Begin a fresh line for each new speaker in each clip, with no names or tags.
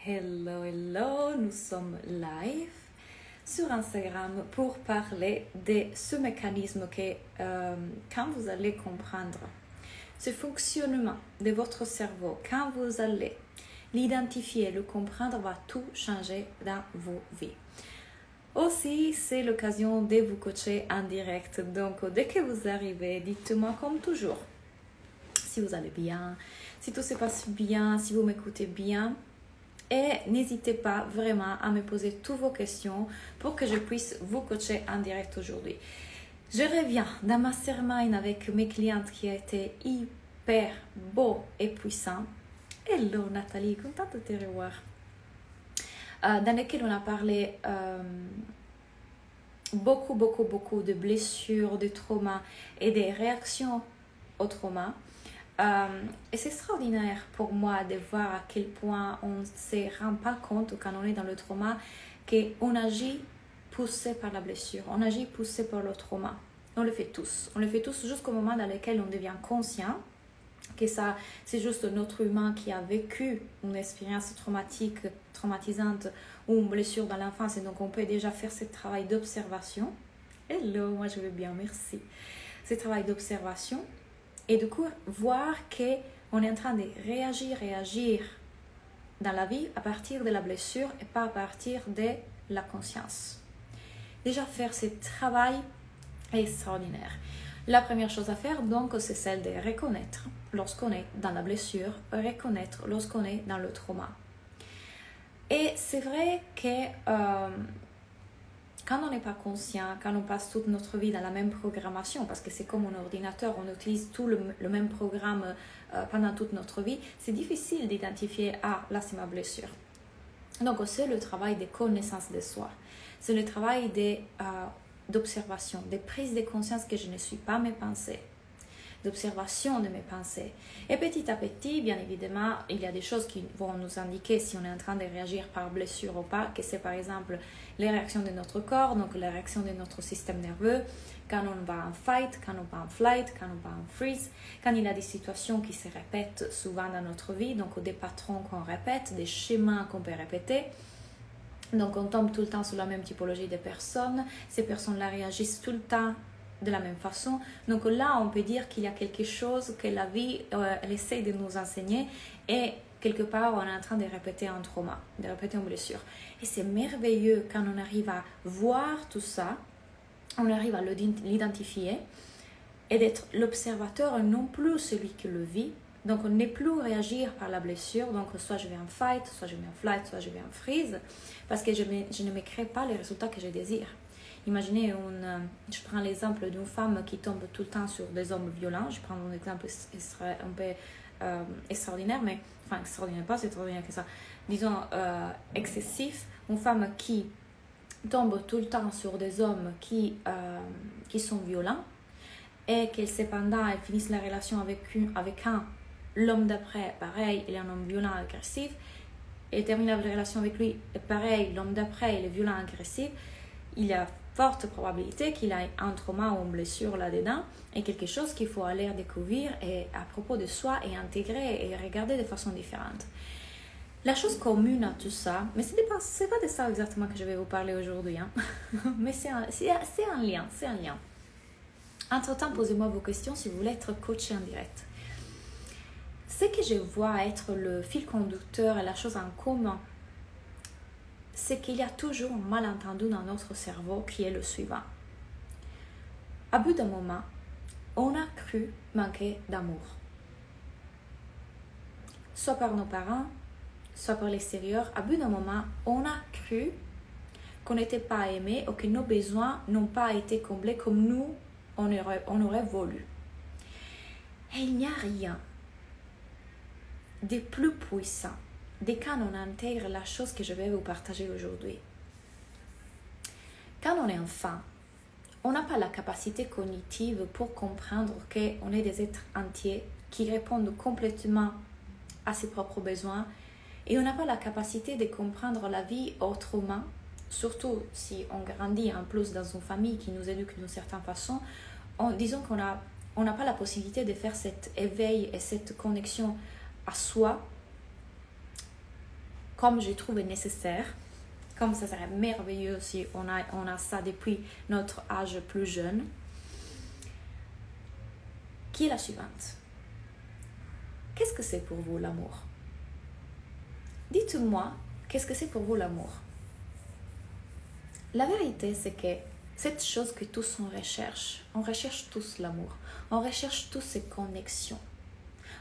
Hello, hello, nous sommes live sur Instagram pour parler de ce mécanisme que quand vous allez comprendre ce fonctionnement de votre cerveau, quand vous allez l'identifier, le comprendre, va tout changer dans vos vies. Aussi, c'est l'occasion de vous coacher en direct. Donc, dès que vous arrivez, dites-moi comme toujours si vous allez bien, si tout se passe bien, si vous m'écoutez bien. Et n'hésitez pas vraiment à me poser toutes vos questions pour que je puisse vous coacher en direct aujourd'hui. Je reviens d'un mastermind avec mes clientes qui a été hyper beau et puissant. Hello Nathalie, contente de te revoir. Dans lequel on a parlé beaucoup de blessures, de traumas et des réactions au trauma. Et c'est extraordinaire pour moi de voir à quel point on ne se rend pas compte quand on est dans le trauma qu'on agit poussé par la blessure, on agit poussé par le trauma. On le fait tous jusqu'au moment dans lequel on devient conscient que ça, c'est juste notre humain qui a vécu une expérience traumatisante ou une blessure dans l'enfance, et donc on peut déjà faire ce travail d'observation. Hello, moi je vais bien, merci. Ce travail d'observation. Et du coup, voir qu'on est en train de réagir dans la vie à partir de la blessure et pas à partir de la conscience. Déjà, faire ce travail est extraordinaire. La première chose à faire, donc, c'est celle de reconnaître lorsqu'on est dans la blessure, reconnaître lorsqu'on est dans le trauma. Et c'est vrai que quand on n'est pas conscient, quand on passe toute notre vie dans la même programmation, parce que c'est comme un ordinateur, on utilise tout le même programme pendant toute notre vie, c'est difficile d'identifier « Ah, là c'est ma blessure ». Donc c'est le travail de connaissance de soi, c'est le travail d'observation, de prise de conscience que je ne suis pas mes pensées, d'observation de mes pensées. Et petit à petit, bien évidemment, il y a des choses qui vont nous indiquer si on est en train de réagir par blessure ou pas, que c'est par exemple les réactions de notre corps, donc les réactions de notre système nerveux, quand on va en fight, quand on va en flight, quand on va en freeze, quand il y a des situations qui se répètent souvent dans notre vie, donc des patrons qu'on répète, des schémas qu'on peut répéter. Donc on tombe tout le temps sur la même typologie de personnes, ces personnes-là réagissent tout le temps de la même façon. Donc là, on peut dire qu'il y a quelque chose que la vie elle essaie de nous enseigner et quelque part, on est en train de répéter un trauma, de répéter une blessure. Et c'est merveilleux quand on arrive à voir tout ça, on arrive à l'identifier et d'être l'observateur et non plus celui qui le vit. Donc, on n'est plus réagir par la blessure. Donc, soit je vais en fight, soit je vais en flight, soit je vais en freeze, parce que je ne me crée pas les résultats que je désire. Imaginez, je prends l'exemple d'une femme qui tombe tout le temps sur des hommes violents. Je prends un exemple un peu extraordinaire, mais enfin extraordinaire, pas c'est extraordinaire que ça. Disons excessif. Une femme qui tombe tout le temps sur des hommes qui sont violents et que cependant elle finisse la relation avec l'homme d'après, pareil, il est un homme violent, agressif. Elle termine la relation avec lui, et pareil, l'homme d'après, il est violent, agressif. Il y a forte probabilité qu'il ait un trauma ou une blessure là-dedans et quelque chose qu'il faut aller découvrir et à propos de soi et intégrer et regarder de façon différente. La chose commune à tout ça, mais c'est pas de ça exactement que je vais vous parler aujourd'hui, hein. Mais c'est un lien. Entre-temps, posez-moi vos questions si vous voulez être coaché en direct. Ce que je vois être le fil conducteur et la chose en commun, c'est qu'il y a toujours un malentendu dans notre cerveau qui est le suivant. À bout d'un moment, on a cru manquer d'amour. Soit par nos parents, soit par l'extérieur. À bout d'un moment, on a cru qu'on n'était pas aimé ou que nos besoins n'ont pas été comblés comme nous, on aurait voulu. Et il n'y a rien de plus puissant dès quand on intègre la chose que je vais vous partager aujourd'hui. Quand on est enfant, on n'a pas la capacité cognitive pour comprendre qu'on est des êtres entiers qui répondent complètement à ses propres besoins et on n'a pas la capacité de comprendre la vie autrement, surtout si on grandit en plus dans une famille qui nous éduque d'une certaine façon. Disons qu'on n'a pas la possibilité de faire cet éveil et cette connexion à soi comme je trouve nécessaire, comme ça serait merveilleux si on a ça depuis notre âge plus jeune, qui est la suivante. Qu'est-ce que c'est pour vous l'amour? Dites-moi, qu'est-ce que c'est pour vous l'amour? La vérité, c'est que cette chose que tous on recherche tous l'amour, on recherche tous ces connexions,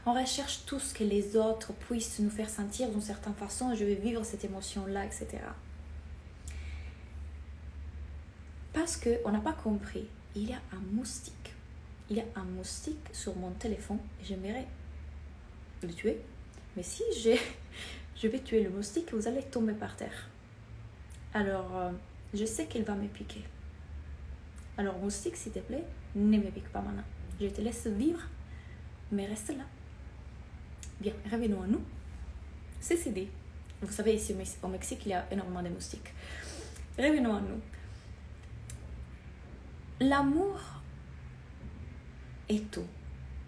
on recherche tous que les autres puissent nous faire sentir d'une certaine façon, je vais vivre cette émotion-là, etc. Parce qu'on n'a pas compris, il y a un moustique. Il y a un moustique sur mon téléphone et j'aimerais le tuer. Mais si je vais tuer le moustique, vous allez tomber par terre. Alors, je sais qu'il va me piquer. Alors, moustique, s'il te plaît, ne me pique pas maintenant. Je te laisse vivre, mais reste là. Bien, revenons à nous. Ceci dit, vous savez, ici au Mexique, il y a énormément de moustiques. Revenons à nous. L'amour est tout.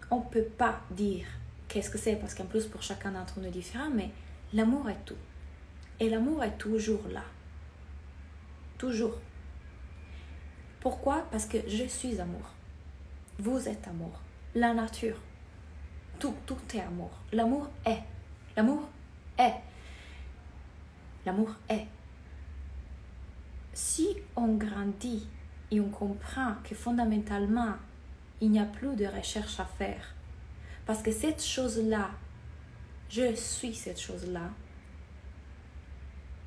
On ne peut pas dire qu'est-ce que c'est, parce qu'en plus, pour chacun d'entre nous est différent, mais l'amour est tout. Et l'amour est toujours là. Toujours. Pourquoi? Parce que je suis amour. Vous êtes amour. La nature. Tout est amour. L'amour est. L'amour est. L'amour est. Si on grandit et on comprend que fondamentalement, il n'y a plus de recherche à faire, parce que cette chose-là, je suis cette chose-là,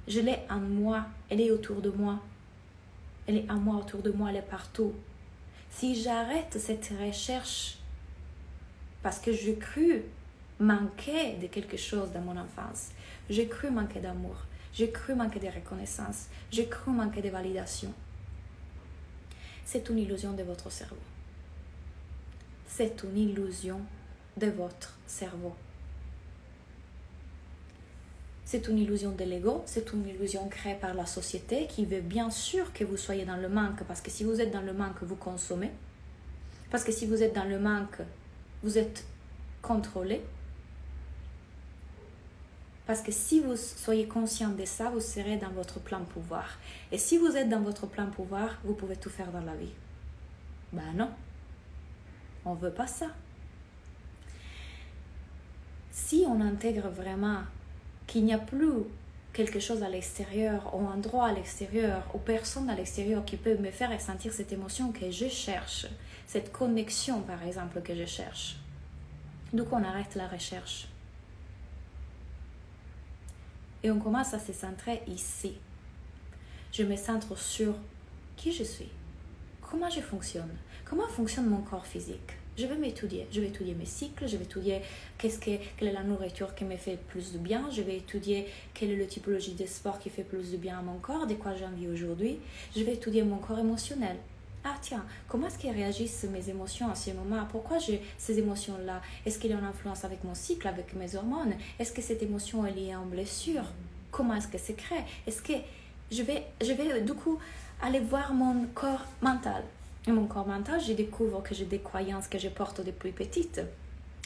je l'ai en moi, elle est autour de moi, elle est en moi, autour de moi, elle est partout. Si j'arrête cette recherche parce que j'ai cru manquer de quelque chose dans mon enfance, j'ai cru manquer d'amour, j'ai cru manquer de reconnaissance, j'ai cru manquer de validation, c'est une illusion de votre cerveau. C'est une illusion de votre cerveau. C'est une illusion de l'ego, c'est une illusion créée par la société qui veut bien sûr que vous soyez dans le manque, parce que si vous êtes dans le manque, vous consommez. Parce que si vous êtes dans le manque, vous êtes contrôlé. Parce que si vous soyez conscient de ça, vous serez dans votre plein pouvoir. Et si vous êtes dans votre plein pouvoir, vous pouvez tout faire dans la vie. Ben non, on ne veut pas ça. Si on intègre vraiment qu'il n'y a plus quelque chose à l'extérieur, ou un droit à l'extérieur, ou personne à l'extérieur qui peut me faire ressentir cette émotion que je cherche, cette connexion par exemple que je cherche, donc on arrête la recherche. Et on commence à se centrer ici. Je me centre sur qui je suis, comment je fonctionne, comment fonctionne mon corps physique. Je vais m'étudier, je vais étudier mes cycles, je vais étudier quelle est la nourriture qui me fait plus de bien, je vais étudier quelle est la typologie de sport qui fait plus de bien à mon corps, de quoi j'ai envie aujourd'hui, je vais étudier mon corps émotionnel. Ah tiens, comment est-ce qu'elles réagissent mes émotions à ce moment? Pourquoi j'ai ces émotions-là? Est-ce qu'il y a une influence avec mon cycle, avec mes hormones? Est-ce que cette émotion est liée à une blessure? Comment est-ce que c'est créé? Est-ce que je vais du coup aller voir mon corps mental? Et mon corps mental, je découvre que j'ai des croyances que je porte depuis petite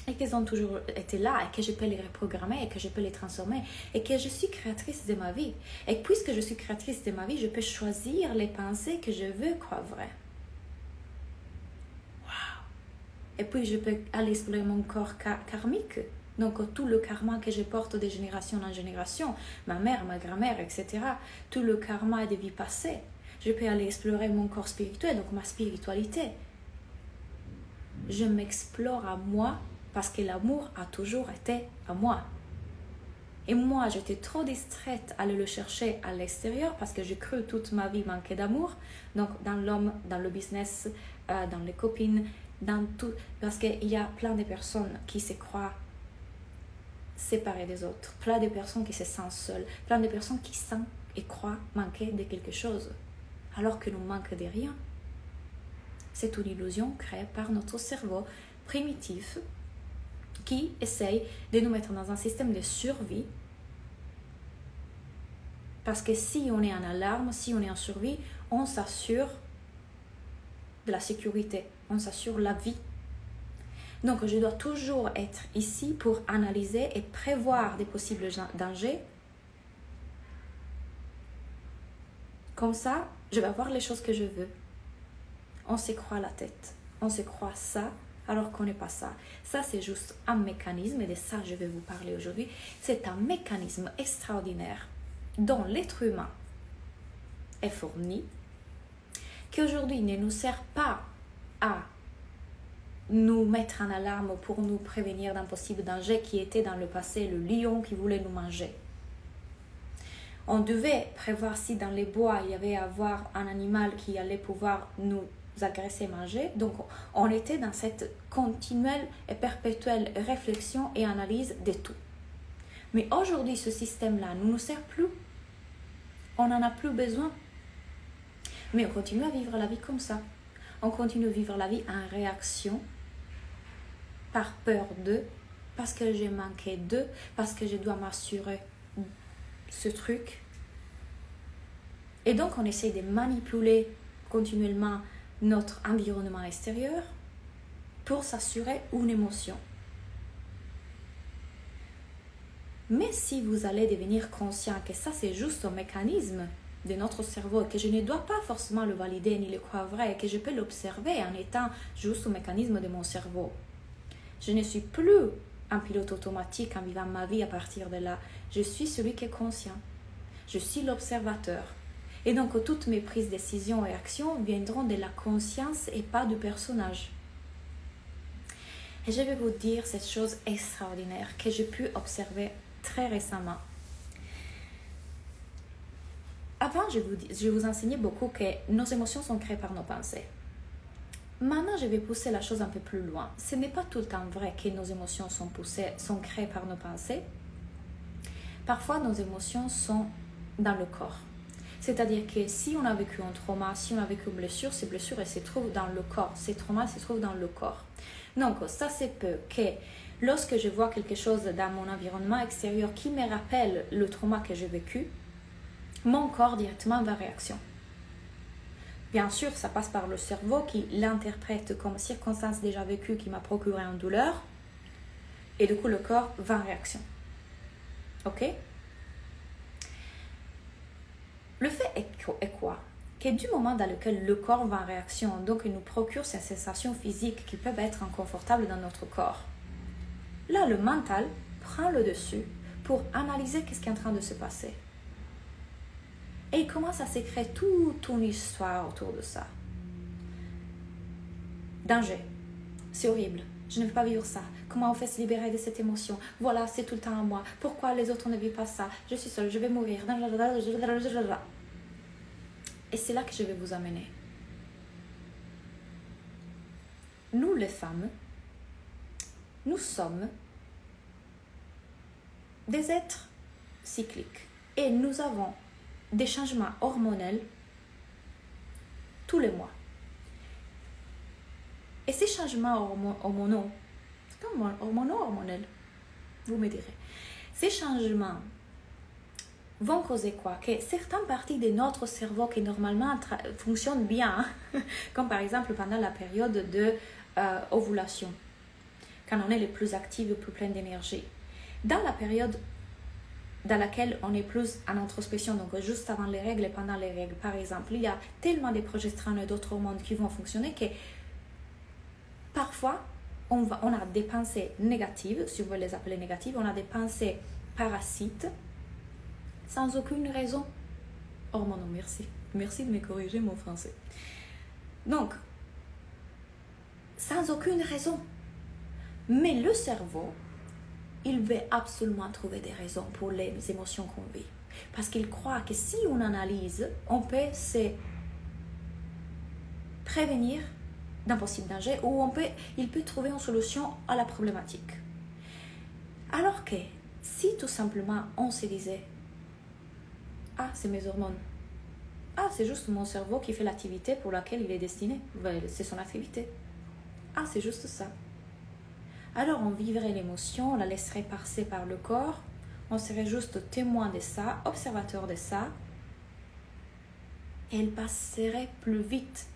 et qu'elles ont toujours été là et que je peux les reprogrammer et que je peux les transformer et que je suis créatrice de ma vie. Et puisque je suis créatrice de ma vie, je peux choisir les pensées que je veux croire vraies. Et puis, je peux aller explorer mon corps karmique. Donc, tout le karma que je porte de génération en génération, ma mère, ma grand-mère, etc. Tout le karma des vies passées. Je peux aller explorer mon corps spirituel, donc ma spiritualité. Je m'explore à moi parce que l'amour a toujours été à moi. Et moi, j'étais trop distraite à aller le chercher à l'extérieur parce que j'ai cru toute ma vie manquer d'amour. Donc, dans l'homme, dans le business, dans les copines, dans tout, parce qu'il y a plein de personnes qui se croient séparées des autres, plein de personnes qui se sentent seules, plein de personnes qui sentent et croient manquer de quelque chose, alors que nous manquons de rien. C'est une illusion créée par notre cerveau primitif qui essaye de nous mettre dans un système de survie, parce que si on est en alarme, si on est en survie, on s'assure de la sécurité, on s'assure la vie. Donc, je dois toujours être ici pour analyser et prévoir des possibles dangers Comme ça, je vais avoir les choses que je veux. On se croit la tête. On se croit ça alors qu'on n'est pas ça. Ça, c'est juste un mécanisme, et de ça, je vais vous parler aujourd'hui. C'est un mécanisme extraordinaire dont l'être humain est fourni, qui aujourd'hui ne nous sert pas à nous mettre en alarme pour nous prévenir d'un possible danger qui était dans le passé le lion qui voulait nous manger. On devait prévoir si dans les bois il y avait à avoir un animal qui allait pouvoir nous agresser, manger. Donc on était dans cette continuelle et perpétuelle réflexion et analyse de tout. Mais aujourd'hui, ce système-là ne nous sert plus. On n'en a plus besoin. Mais on continue à vivre la vie comme ça. On continue à vivre la vie en réaction, par peur de, parce que j'ai manqué de, parce que je dois m'assurer ce truc. Et donc on essaie de manipuler continuellement notre environnement extérieur pour s'assurer une émotion. Mais si vous allez devenir conscient que ça c'est juste un mécanisme de notre cerveau, que je ne dois pas forcément le valider ni le croire vrai, que je peux l'observer en étant juste un mécanisme de mon cerveau. Je ne suis plus un pilote automatique en vivant ma vie à partir de là. Je suis celui qui est conscient. Je suis l'observateur. Et donc, toutes mes prises de décision et actions viendront de la conscience et pas du personnage. Et je vais vous dire cette chose extraordinaire que j'ai pu observer très récemment. Avant, je vous enseignais beaucoup que nos émotions sont créées par nos pensées. Maintenant, je vais pousser la chose un peu plus loin. Ce n'est pas tout le temps vrai que nos émotions sont créées par nos pensées. Parfois, nos émotions sont dans le corps. C'est-à-dire que si on a vécu un trauma, si on a vécu une blessure, ces blessures elles se trouvent dans le corps. Ces traumas se trouvent dans le corps. Donc, ça se peut que lorsque je vois quelque chose dans mon environnement extérieur qui me rappelle le trauma que j'ai vécu, mon corps directement va réaction. Bien sûr, ça passe par le cerveau qui l'interprète comme circonstance déjà vécue qui m'a procuré une douleur. Et du coup, le corps va en réaction. Ok? Le fait est quoi? Que du moment dans lequel le corps va en réaction, donc il nous procure ces sensations physiques qui peuvent être inconfortables dans notre corps. Là, le mental prend le dessus pour analyser qu'est-ce qui est en train de se passer. Et il commence à s'écrire toute une histoire autour de ça. Danger. C'est horrible. Je ne veux pas vivre ça. Comment on fait se libérer de cette émotion? Voilà, c'est tout le temps à moi. Pourquoi les autres ne vivent pas ça? Je suis seule, je vais mourir. Et c'est là que je vais vous amener. Nous, les femmes, nous sommes des êtres cycliques. Et nous avons des changements hormonaux tous les mois. Et ces changements hormonaux, c'est comme hormonal, vous me direz, ces changements vont causer quoi? Que certaines parties de notre cerveau qui normalement fonctionnent bien, comme par exemple pendant la période de ovulation, quand on est le plus actif, le plus plein d'énergie, dans la période dans laquelle on est plus en introspection, donc juste avant les règles et pendant les règles, par exemple, il y a tellement de progestérone et d'autres hormones qui vont fonctionner que parfois, on a des pensées négatives, si vous voulez les appeler négatives, on a des pensées parasites, sans aucune raison. Hormonaux, merci. Merci de me corriger mon français. Donc, sans aucune raison. Mais le cerveau, il veut absolument trouver des raisons pour les émotions qu'on vit. Parce qu'il croit que si on analyse, on peut se prévenir d'un possible danger ou il peut trouver une solution à la problématique. Alors que si tout simplement on se disait « Ah, c'est mes hormones. Ah, c'est juste mon cerveau qui fait l'activité pour laquelle il est destiné. C'est son activité. Ah, c'est juste ça. » Alors on vivrait l'émotion, on la laisserait passer par le corps, on serait juste témoin de ça, observateur de ça, et elle passerait plus vite.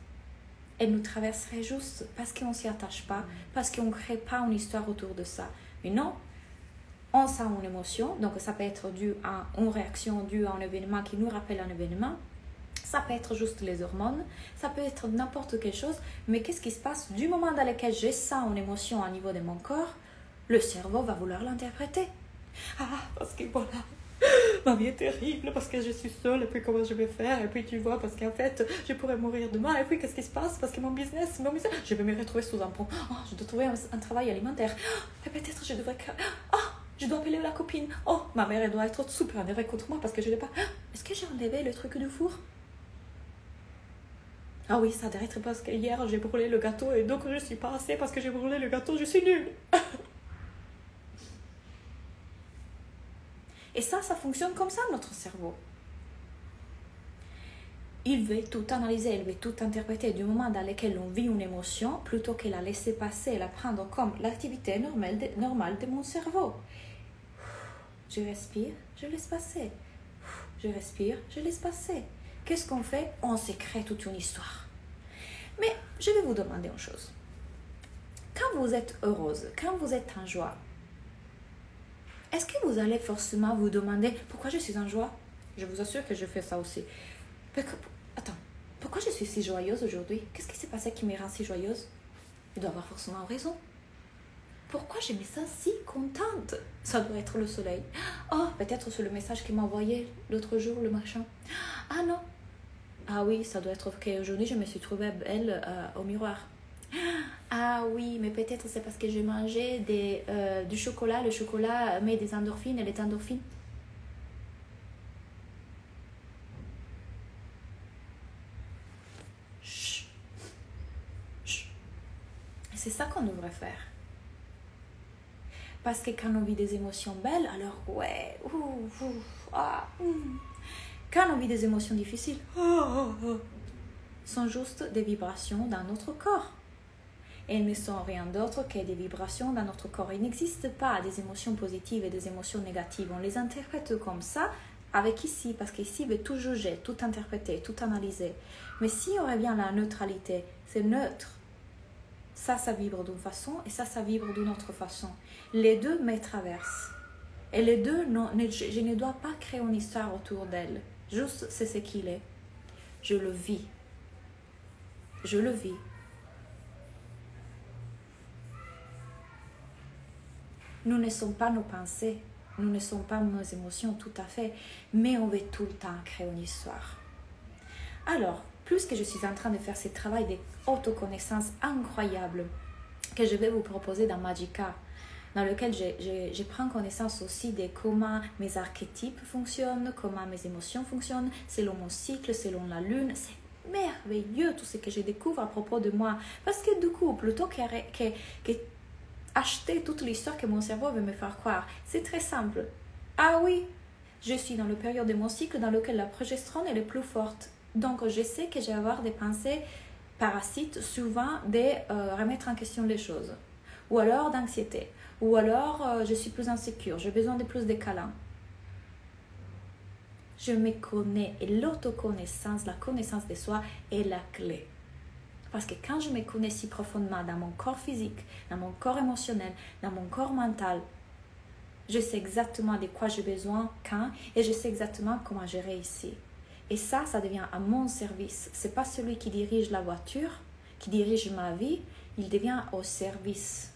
Elle nous traverserait juste parce qu'on ne s'y attache pas, parce qu'on ne crée pas une histoire autour de ça. Mais non, on sent une émotion, donc ça peut être dû à une réaction, dû à un événement qui nous rappelle un événement. Ça peut être juste les hormones, ça peut être n'importe quelle chose, mais qu'est-ce qui se passe du moment dans lequel j'ai ça en émotion au niveau de mon corps, le cerveau va vouloir l'interpréter. Ah, parce que voilà, ma vie est terrible, parce que je suis seule, et puis comment je vais faire, et puis tu vois, parce qu'en fait, je pourrais mourir demain, et puis qu'est-ce qui se passe, parce que mon business, je vais me retrouver sous un pont, oh, je dois trouver un travail alimentaire, et peut-être je devrais... je dois appeler la copine, oh, ma mère, elle doit être super énervée contre moi, parce que je n'ai pas... Est-ce que j'ai enlevé le truc du four? Ah oui, ça doit être parce que hier, j'ai brûlé le gâteau, et donc je ne suis pas assez, parce que j'ai brûlé le gâteau, je suis nulle. Et ça fonctionne comme ça, notre cerveau. Il veut tout analyser, il veut tout interpréter du moment dans lequel on vit une émotion, plutôt que la laisser passer et la prendre comme l'activité normale de mon cerveau. Je respire, je laisse passer. Je respire, je laisse passer. Qu'est-ce qu'on fait? On se crée toute une histoire. Mais je vais vous demander une chose. Quand vous êtes heureuse, quand vous êtes en joie, est-ce que vous allez forcément vous demander pourquoi je suis en joie? Je vous assure que je fais ça aussi. Attends, pourquoi je suis si joyeuse aujourd'hui? Qu'est-ce qui s'est passé qui me rend si joyeuse? Il doit avoir forcément raison. Pourquoi je me sens si contente? Ça doit être le soleil. Oh, peut-être c'est le message qu'il m'a envoyé l'autre jour, le machin. Ah non. Ah oui, ça doit être qu'aujourd'hui je me suis trouvée belle au miroir. Ah oui, mais peut-être c'est parce que j'ai mangé du chocolat. Le chocolat met des endorphines et les endorphines. Chut. Chut. C'est ça qu'on devrait faire. Parce que quand on vit des émotions belles, alors ouais, quand on vit des émotions difficiles, sont juste des vibrations dans notre corps. Elles ne sont rien d'autre que des vibrations dans notre corps. Il n'existe pas des émotions positives et des émotions négatives. On les interprète comme ça avec ici, parce qu'ici, on veut tout juger, tout interpréter, tout analyser. Mais si on revient à la neutralité, c'est neutre. Ça vibre d'une façon et ça vibre d'une autre façon. Les deux me traversent. Et les deux, je ne dois pas créer une histoire autour d'elles. Juste, c'est ce qu'il est. Je le vis. Je le vis. Nous ne sommes pas nos pensées, nous ne sommes pas nos émotions tout à fait, mais on veut tout le temps créer une histoire. Alors, plus que je suis en train de faire ce travail d'autoconnaissance incroyable que je vais vous proposer dans Magica, dans lequel je prends connaissance aussi de comment mes archétypes fonctionnent, comment mes émotions fonctionnent, selon mon cycle, selon la lune. C'est merveilleux tout ce que je découvre à propos de moi. Parce que du coup, plutôt que acheter toute l'histoire que mon cerveau veut me faire croire, c'est très simple. Ah oui, je suis dans la période de mon cycle dans laquelle la progestérone est plus forte. Donc, je sais que je vais avoir des pensées parasites, souvent de remettre en question les choses. Ou alors d'anxiété. Ou alors, je suis plus insécure, j'ai besoin de plus de câlins. Je me connais et l'autoconnaissance, la connaissance de soi est la clé. Parce que quand je me connais si profondément dans mon corps physique, dans mon corps émotionnel, dans mon corps mental, je sais exactement de quoi j'ai besoin, quand, et je sais exactement comment gérer ici. Et ça devient à mon service. Ce n'est pas celui qui dirige la voiture, qui dirige ma vie, il devient au service.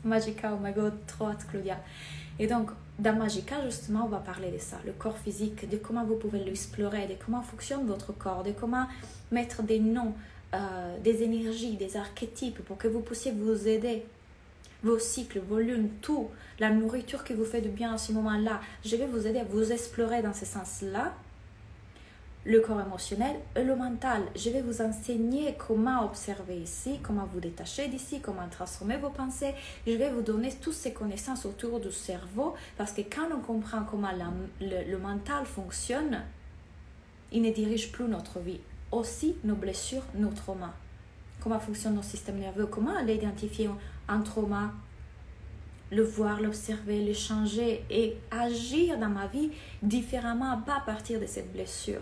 Magica, oh my god, trop hâte, Claudia. Et donc, dans Magica, justement, on va parler de ça, le corps physique, de comment vous pouvez l'explorer, de comment fonctionne votre corps, de comment mettre des noms, des énergies, des archétypes pour que vous puissiez vous aider. Vos cycles, vos lunes, tout, la nourriture qui vous fait du bien à ce moment-là. Je vais vous aider à vous explorer dans ce sens-là. Le corps émotionnel et le mental. Je vais vous enseigner comment observer ici, comment vous détacher d'ici, comment transformer vos pensées. Je vais vous donner toutes ces connaissances autour du cerveau parce que quand on comprend comment le mental fonctionne, il ne dirige plus notre vie. Aussi nos blessures, nos traumas. Comment fonctionne notre système nerveux, comment aller identifier un trauma, le voir, l'observer, le changer et agir dans ma vie différemment, pas à partir de cette blessure.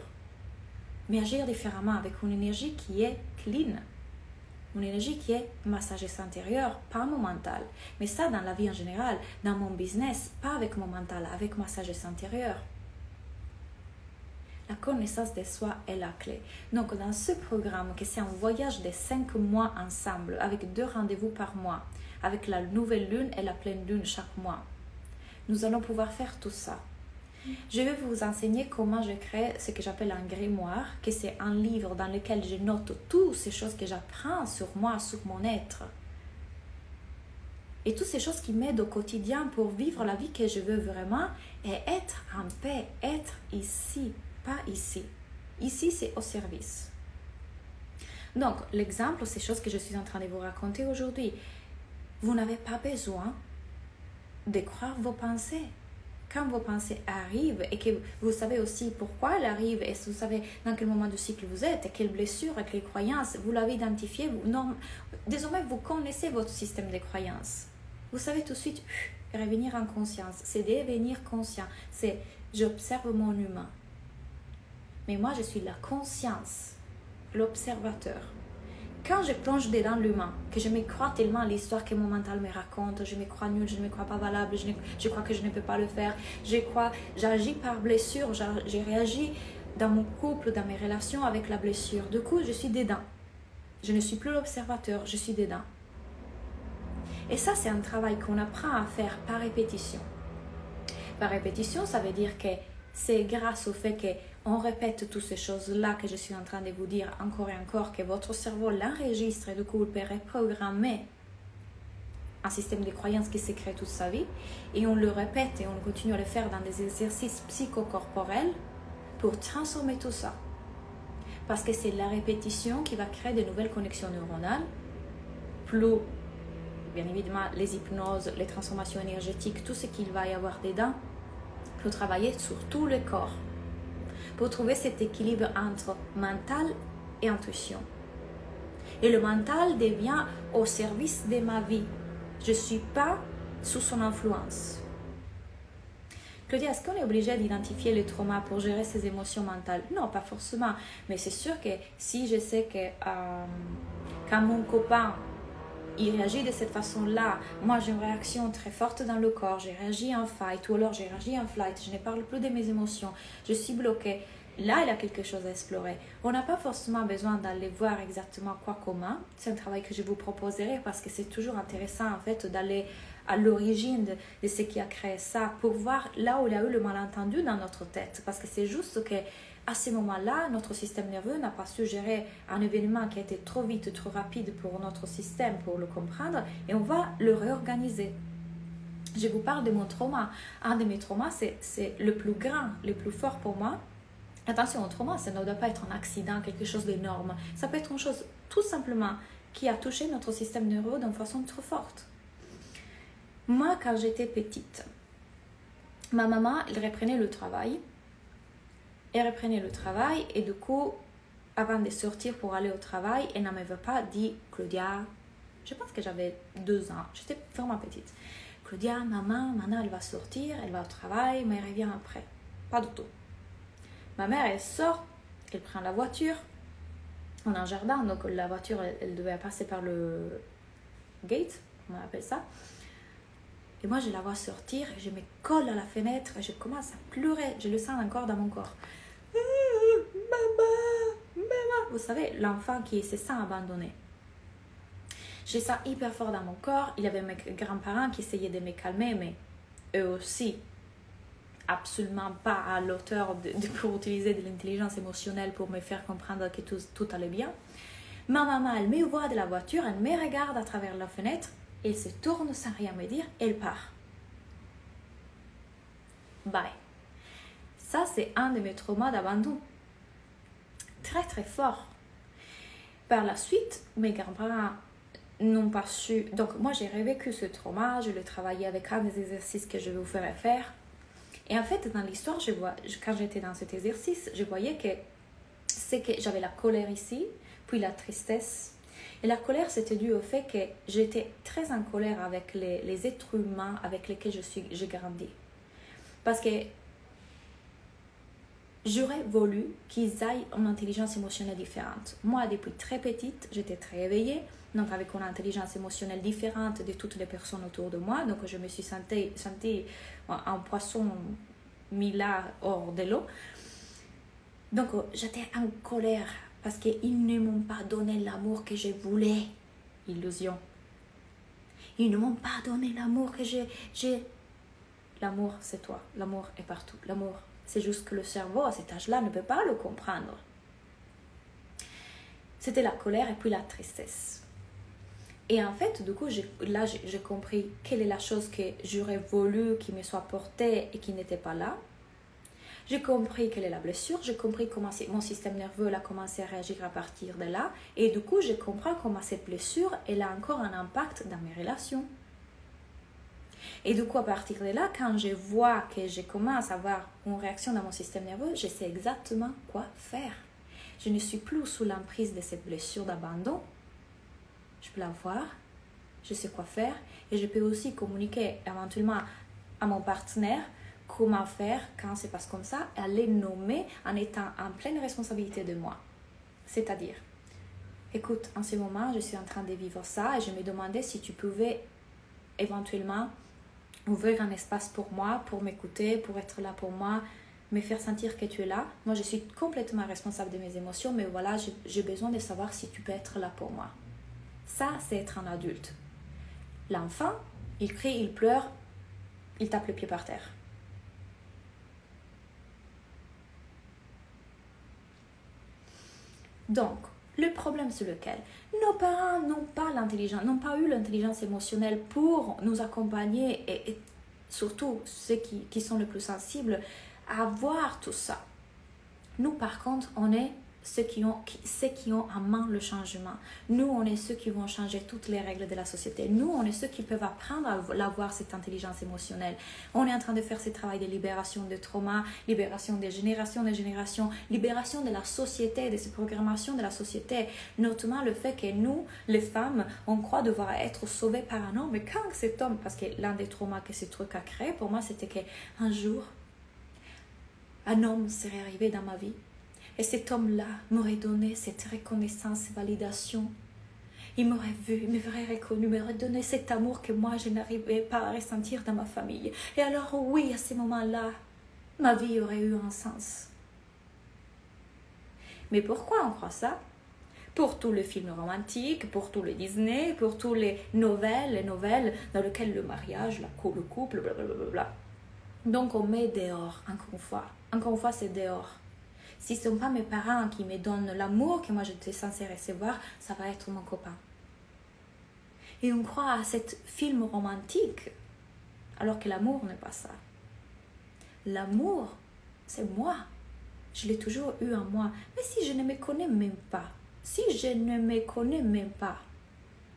Mais agir différemment avec une énergie qui est clean, une énergie qui est ma sagesse intérieure, pas mon mental. Mais ça, dans la vie en général, dans mon business, pas avec mon mental, avec ma sagesse intérieure. La connaissance de soi est la clé. Donc, dans ce programme, que c'est un voyage de 5 mois ensemble, avec 2 rendez-vous par mois, avec la nouvelle lune et la pleine lune chaque mois, nous allons pouvoir faire tout ça. Je vais vous enseigner comment je crée ce que j'appelle un grimoire, que c'est un livre dans lequel je note toutes ces choses que j'apprends sur moi, sur mon être. Et toutes ces choses qui m'aident au quotidien pour vivre la vie que je veux vraiment et être en paix, être ici, pas ici. Ici, c'est au service. Donc, l'exemple, ces choses que je suis en train de vous raconter aujourd'hui, vous n'avez pas besoin de croire vos pensées. Quand vos pensées arrivent et que vous savez aussi pourquoi elles arrivent et vous savez dans quel moment du cycle vous êtes et quelles blessures et quelles croyances, vous l'avez identifié, désormais vous connaissez votre système de croyances. Vous savez tout de suite revenir en conscience, c'est devenir conscient, c'est j'observe mon humain. Mais moi je suis la conscience, l'observateur. Quand je plonge dedans l'humain, que je me crois tellement à l'histoire que mon mental me raconte, je me crois nulle, je ne me crois pas valable, je crois que je ne peux pas le faire, j'agis par blessure, j'ai réagi dans mon couple, dans mes relations avec la blessure. Du coup, je suis dedans. Je ne suis plus l'observateur, je suis dedans. Et ça, c'est un travail qu'on apprend à faire par répétition. Par répétition, ça veut dire que c'est grâce au fait qu'on répète toutes ces choses-là que je suis en train de vous dire encore et encore, que votre cerveau l'enregistre et du coup, il peut reprogrammer un système de croyances qui s'est créé toute sa vie. Et on le répète et on continue à le faire dans des exercices psychocorporels pour transformer tout ça. Parce que c'est la répétition qui va créer de nouvelles connexions neuronales, plus bien évidemment les hypnoses, les transformations énergétiques, tout ce qu'il va y avoir dedans, pour travailler sur tout le corps, pour trouver cet équilibre entre mental et intuition. Et le mental devient au service de ma vie. Je ne suis pas sous son influence. Claudia, est-ce qu'on est obligé d'identifier les traumas pour gérer ses émotions mentales? Non, pas forcément. Mais c'est sûr que si je sais que quand mon copain il réagit de cette façon-là, moi j'ai une réaction très forte dans le corps, j'ai réagi en fight ou alors j'ai réagi en flight, je ne parle plus de mes émotions, je suis bloquée. Là, il y a quelque chose à explorer. On n'a pas forcément besoin d'aller voir exactement quoi comment. C'est un travail que je vous proposerai parce que c'est toujours intéressant en fait d'aller à l'origine de ce qui a créé ça pour voir là où il y a eu le malentendu dans notre tête. Parce que c'est juste que à ce moment-là, notre système nerveux n'a pas su gérer un événement qui a été trop vite, trop rapide pour notre système, pour le comprendre, et on va le réorganiser. Je vous parle de mon trauma. Un de mes traumas, c'est le plus grand, le plus fort pour moi. Attention, un trauma, ça ne doit pas être un accident, quelque chose d'énorme. Ça peut être une chose tout simplement qui a touché notre système nerveux d'une façon trop forte. Moi, quand j'étais petite, ma maman, elle reprenait le travail. Elle reprenait le travail et du coup, avant de sortir pour aller au travail, elle ne m'avait pas dit « Claudia, je pense que j'avais 2 ans, j'étais vraiment petite. Claudia, maman, maintenant elle va sortir, elle va au travail, mais elle revient après. » Pas du tout. Ma mère, elle sort, elle prend la voiture. On a un jardin, donc la voiture, elle devait passer par le gate, on appelle ça. Et moi, je la vois sortir, je me colle à la fenêtre, je commence à pleurer, je le sens encore dans mon corps. Maman, vous savez, l'enfant qui se sent abandonné. Je sens hyper fort dans mon corps. Il y avait mes grands-parents qui essayaient de me calmer, mais eux aussi, absolument pas à l'auteur pour utiliser de l'intelligence émotionnelle pour me faire comprendre que tout allait bien. Ma maman, elle me voit de la voiture, elle me regarde à travers la fenêtre, elle se tourne sans rien me dire, elle part. Bye. Ça, c'est un de mes traumas d'abandon. Très, très fort. Par la suite, mes grands-parents n'ont pas su... Donc, moi, j'ai revécu ce trauma. Je l'ai travaillé avec un des exercices que je vais vous faire. Et en fait, dans l'histoire, quand j'étais dans cet exercice, je voyais que c'est que j'avais la colère ici, puis la tristesse. Et la colère, c'était dû au fait que j'étais très en colère avec les êtres humains avec lesquels j'ai grandi. Parce que j'aurais voulu qu'ils aient une intelligence émotionnelle différente. Moi, depuis très petite, j'étais très éveillée, donc avec une intelligence émotionnelle différente de toutes les personnes autour de moi. Donc, je me suis sentie un poisson mis là hors de l'eau. Donc, j'étais en colère parce qu'ils ne m'ont pas donné l'amour que je voulais. Illusion. Ils ne m'ont pas donné l'amour que j'ai. L'amour, c'est toi. L'amour est partout. L'amour, c'est juste que le cerveau, à cet âge-là, ne peut pas le comprendre. C'était la colère et puis la tristesse. Et en fait, du coup, j'ai compris quelle est la chose que j'aurais voulu qui me soit portée et qui n'était pas là. J'ai compris quelle est la blessure, j'ai compris comment mon système nerveux a commencé à réagir à partir de là. Et du coup, je comprends comment cette blessure, elle a encore un impact dans mes relations. Et du coup, à partir de là, quand je vois que je commence à avoir une réaction dans mon système nerveux, je sais exactement quoi faire. Je ne suis plus sous l'emprise de cette blessure d'abandon. Je peux la voir, je sais quoi faire et je peux aussi communiquer éventuellement à mon partenaire comment faire quand c'est passe comme ça et à les nommer en étant en pleine responsabilité de moi. C'est-à-dire, écoute, en ce moment, je suis en train de vivre ça et je me demandais si tu pouvais éventuellement ouvrir un espace pour moi, pour m'écouter, pour être là pour moi, me faire sentir que tu es là. Moi, je suis complètement responsable de mes émotions, mais voilà, j'ai besoin de savoir si tu peux être là pour moi. Ça, c'est être un adulte. L'enfant, il crie, il pleure, il tape le pied par terre. Donc, le problème c'est lequel? Nos parents n'ont pas eu l'intelligence émotionnelle pour nous accompagner et surtout ceux qui sont les plus sensibles à voir tout ça. Nous, par contre, on est ceux qui ont en main le changement. Nous, on est ceux qui vont changer toutes les règles de la société. Nous, on est ceux qui peuvent apprendre à avoir cette intelligence émotionnelle. On est en train de faire ce travail de libération de trauma, libération des générations, libération de la société, de ces programmations de la société. Notamment le fait que nous, les femmes, on croit devoir être sauvées par un homme. Mais quand cet homme, parce que l'un des traumas que ce truc a créé, pour moi, c'était qu'un jour, un homme serait arrivé dans ma vie. Et cet homme-là m'aurait donné cette reconnaissance et validation. Il m'aurait vu, il m'aurait reconnu, m'aurait donné cet amour que moi, je n'arrivais pas à ressentir dans ma famille. Et alors, oui, à ce moment-là, ma vie aurait eu un sens. Mais pourquoi on croit ça? Pour tous les films romantiques, pour tous les Disney, pour tous les nouvelles dans lesquelles le mariage, le couple, blablabla. Donc, on met dehors, encore une fois, c'est dehors. Si ce ne sont pas mes parents qui me donnent l'amour que moi j'étais censée recevoir, ça va être mon copain. Et on croit à ce film romantique, alors que l'amour n'est pas ça. L'amour, c'est moi. Je l'ai toujours eu en moi. Mais si je ne me connais même pas,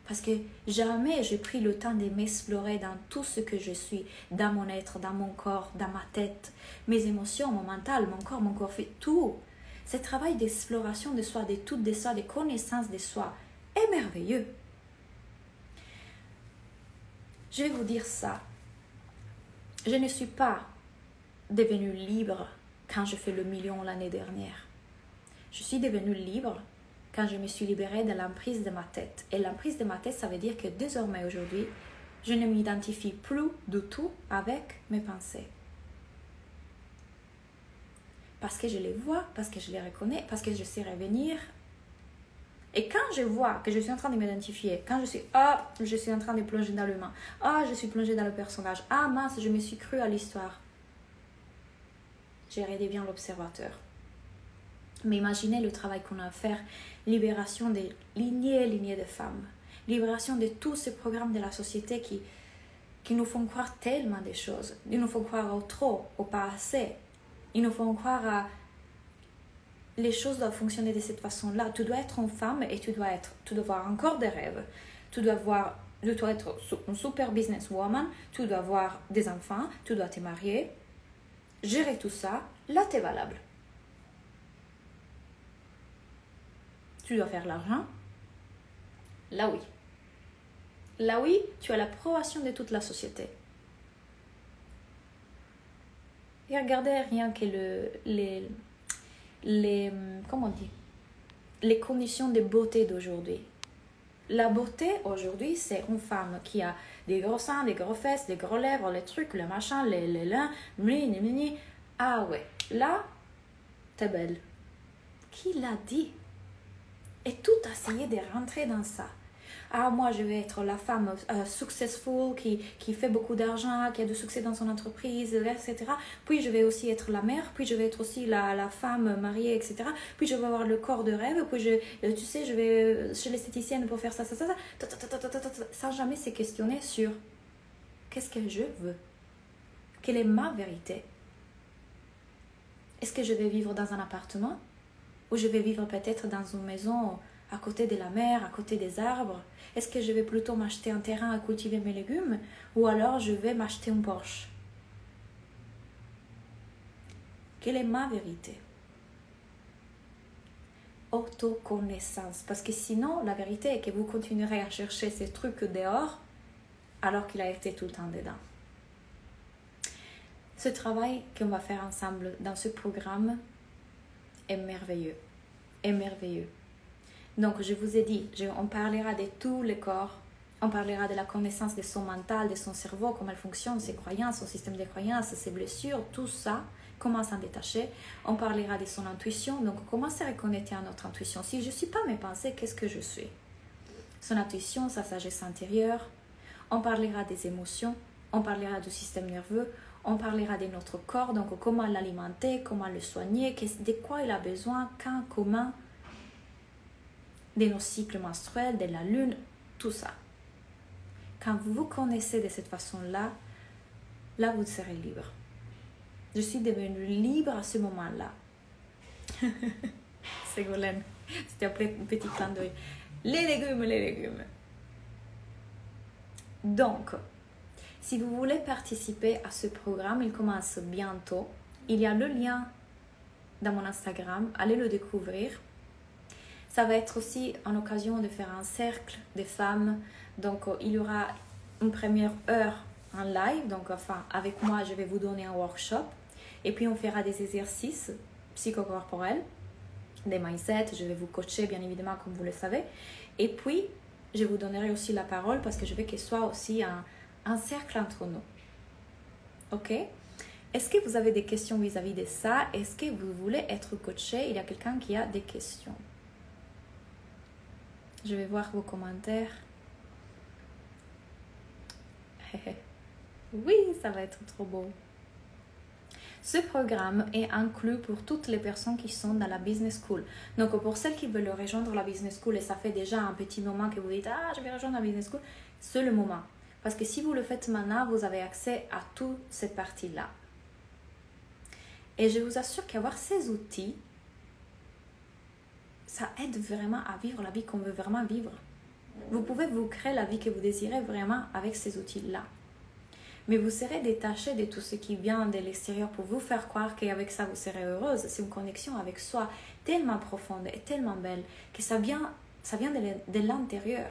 parce que jamais j'ai pris le temps de m'explorer dans tout ce que je suis, dans mon être, dans mon corps, dans ma tête, mes émotions, mon mental, mon corps fait tout. Ce travail d'exploration de soi, d'étude de soi, de connaissance de soi est merveilleux. Je vais vous dire ça. Je ne suis pas devenue libre quand je fais le million l'année dernière. Je suis devenue libre quand je me suis libérée de l'emprise de ma tête. Et l'emprise de ma tête, ça veut dire que désormais aujourd'hui, je ne m'identifie plus du tout avec mes pensées. Parce que je les vois, parce que je les reconnais, parce que je sais revenir. Et quand je vois que je suis en train de m'identifier, quand je suis en train de plonger dans l'humain, je suis plongée dans le personnage, mince, je me suis crue à l'histoire. Je redeviens l'observateur. Mais imaginez le travail qu'on a à faire, libération des lignées de femmes, libération de tous ces programmes de la société qui nous font croire tellement de choses. Ils nous font croire au trop, au pas assez. Ils nous font croire à les choses doivent fonctionner de cette façon-là. Tu dois être une femme et tu dois avoir encore des rêves. Tu dois être une super businesswoman, tu dois avoir des enfants, tu dois te marier, gérer tout ça. Là, tu es valable. Tu dois faire l'argent. Là, oui. Là, oui, tu as l'approbation de toute la société. Et regardez rien que les conditions de beauté d'aujourd'hui. La beauté aujourd'hui, c'est une femme qui a des gros seins, des gros fesses, des gros lèvres, les trucs, le machin, les lins, Ah ouais, là, t'es belle. qui l'a dit? Et tout essayer de rentrer dans ça. Ah, moi, je vais être la femme successful, qui fait beaucoup d'argent, qui a du succès dans son entreprise, etc. Puis, je vais aussi être la mère, puis je vais être aussi la femme mariée, etc. Puis, je vais avoir le corps de rêve, puis, tu sais, je vais chez l'esthéticienne pour faire ça, sans jamais se questionner sur qu'est-ce que je veux, quelle est ma vérité. Est-ce que je vais vivre dans un appartement ou je vais vivre peut-être dans une maison à côté de la mer, à côté des arbres? Est-ce que je vais plutôt m'acheter un terrain à cultiver mes légumes ou alors je vais m'acheter un Porsche? Quelle est ma vérité? Autoconnaissance. Parce que sinon, la vérité est que vous continuerez à chercher ces trucs dehors alors qu'il a été tout le temps dedans. Ce travail qu'on va faire ensemble dans ce programme est merveilleux. Est merveilleux. Donc, je vous ai dit, on parlera de tous les corps. On parlera de la connaissance de son mental, de son cerveau, comment elle fonctionne, ses croyances, son système de croyances, ses blessures, tout ça, comment s'en détacher. On parlera de son intuition, donc comment se reconnecter à notre intuition. Si je ne suis pas mes pensées, qu'est-ce que je suis? Son intuition, sa sagesse intérieure. On parlera des émotions, on parlera du système nerveux, on parlera de notre corps, donc comment l'alimenter, comment le soigner, de quoi il a besoin, quand, comment, de nos cycles menstruels, de la lune, tout ça. Quand vous vous connaissez de cette façon-là, là vous serez libre. Je suis devenue libre à ce moment-là. C'est Golène. C'était après un petit clin d'œil. Les légumes. Donc, si vous voulez participer à ce programme, il commence bientôt. Il y a le lien dans mon Instagram. Allez le découvrir. Ça va être aussi en occasion de faire un cercle de femmes. Donc, il y aura une première heure en live. Donc, enfin, avec moi, je vais vous donner un workshop. Et puis, on fera des exercices psychocorporels, des mindsets. Je vais vous coacher, bien évidemment, comme vous le savez. Et puis, je vous donnerai aussi la parole parce que je veux qu'il soit aussi un cercle entre nous. Ok? Est-ce que vous avez des questions vis-à-vis de ça? Est-ce que vous voulez être coaché? Il y a quelqu'un qui a des questions. Je vais voir vos commentaires. Oui, ça va être trop beau. Ce programme est inclus pour toutes les personnes qui sont dans la Business School. Donc, pour celles qui veulent rejoindre la Business School et ça fait déjà un petit moment que vous dites « Ah, je vais rejoindre la Business School », c'est le moment. Parce que si vous le faites maintenant, vous avez accès à toute cette partie-là. Et je vous assure qu'avoir ces outils, ça aide vraiment à vivre la vie qu'on veut vraiment vivre. Vous pouvez vous créer la vie que vous désirez vraiment avec ces outils-là. Mais vous serez détaché de tout ce qui vient de l'extérieur pour vous faire croire qu'avec ça, vous serez heureuse. C'est une connexion avec soi tellement profonde et tellement belle que ça vient de l'intérieur.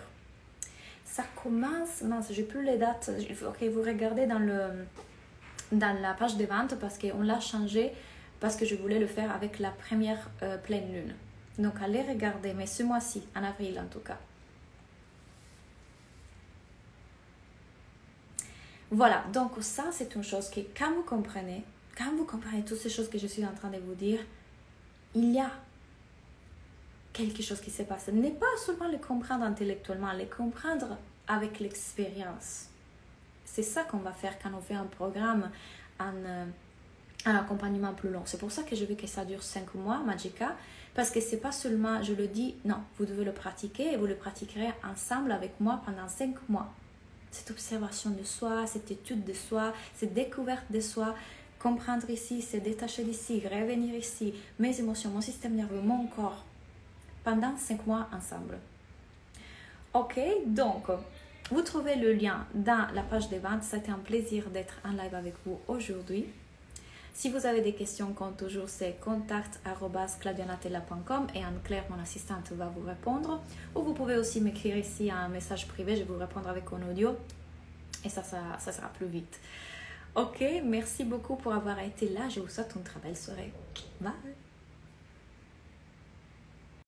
Ça commence... Non, je n'ai plus les dates. Il faut que vous regardez dans la page de vente parce qu'on l'a changé parce que je voulais le faire avec la première pleine lune. Donc, allez regarder, mais ce mois-ci, en avril en tout cas. Voilà, donc ça, c'est une chose que quand vous comprenez toutes ces choses que je suis en train de vous dire, il y a quelque chose qui se passe. Ce n'est pas seulement le comprendre intellectuellement, le comprendre avec l'expérience. C'est ça qu'on va faire quand on fait un programme, un accompagnement plus long. C'est pour ça que je veux que ça dure 5 mois, Magica, parce que c'est pas seulement, je le dis, non, vous devez le pratiquer et vous le pratiquerez ensemble avec moi pendant 5 mois. Cette observation de soi, cette étude de soi, cette découverte de soi, comprendre ici, se détacher d'ici, revenir ici, mes émotions, mon système nerveux, mon corps, pendant 5 mois ensemble. Ok, donc, vous trouvez le lien dans la page de vente. C'était un plaisir d'être en live avec vous aujourd'hui. Si vous avez des questions, comme toujours, c'est contact@claudianatella.com et Anne-Claire, mon assistante, va vous répondre. Ou vous pouvez aussi m'écrire ici un message privé, je vais vous répondre avec un audio et ça sera plus vite. Ok, merci beaucoup pour avoir été là. Je vous souhaite une très belle soirée. Bye!